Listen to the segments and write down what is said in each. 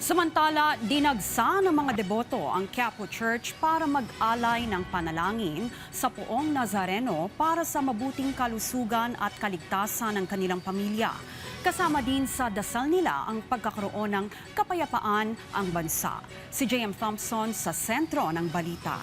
Samantala, dinagsa ng mga deboto ang Quiapo Church para mag-alay ng panalangin sa Poong Nazareno para sa mabuting kalusugan at kaligtasan ng kanilang pamilya. Kasama din sa dasal nila ang pagkakaroon ng kapayapaan ang bansa. Si J.M. Thompson sa sentro ng balita.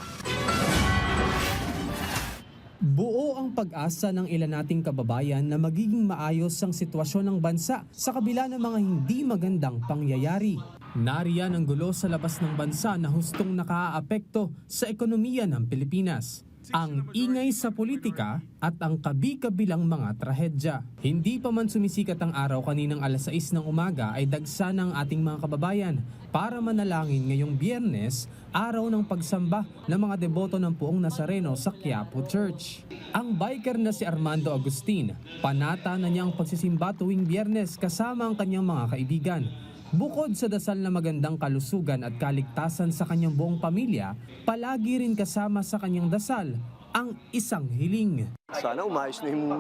Buo ang pag-asa ng ilan nating kababayan na magiging maayos ang sitwasyon ng bansa sa kabila ng mga hindi magandang pangyayari. Nariyan ang gulo sa labas ng bansa na hustong nakaaapekto sa ekonomiya ng Pilipinas. Ang ingay sa politika at ang kabi-kabilang mga trahedya. Hindi pa man sumisikat ang araw kaninang alas 6 ng umaga ay dagsa ng ating mga kababayan para manalangin ngayong Biyernes, araw ng pagsamba ng mga deboto ng Poong Nazareno sa Quiapo Church. Ang biker na si Armando Agustin, panata na niyang pagsisimba tuwing Biyernes kasama ang kanyang mga kaibigan. Bukod sa dasal na magandang kalusugan at kaligtasan sa kanyang buong pamilya, palagi rin kasama sa kanyang dasal ang isang hiling. Sana umayos na yung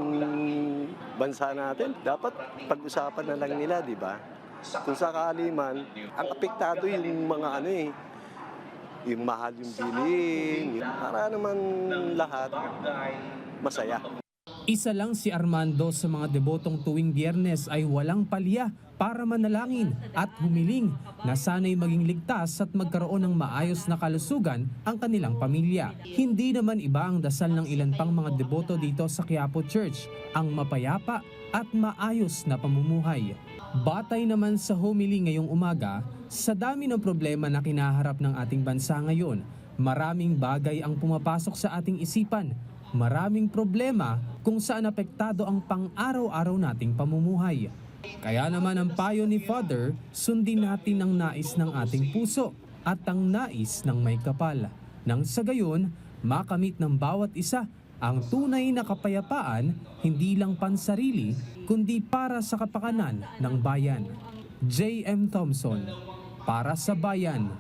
bansa natin. Dapat pag-usapan na lang nila, di ba? Kung sakali man, ang apektado yung mga yung mahal yung bilhin, para naman lahat masaya. Isa lang si Armando sa mga debotong tuwing Biyernes ay walang palya para manalangin at humiling na sana'y maging ligtas at magkaroon ng maayos na kalusugan ang kanilang pamilya. Hindi naman iba ang dasal ng ilan pang mga deboto dito sa Quiapo Church, ang mapayapa at maayos na pamumuhay. Batay naman sa homily ngayong umaga, sa dami ng problema na kinaharap ng ating bansa ngayon, maraming bagay ang pumapasok sa ating isipan. Maraming problema kung saan apektado ang pang-araw-araw nating pamumuhay. Kaya naman ang payo ni Father, sundin natin ang nais ng ating puso at ang nais ng may kapal. Nang sa gayon, makamit ng bawat isa ang tunay na kapayapaan, hindi lang pansarili, kundi para sa kapakanan ng bayan. J.M. Thompson, para sa bayan.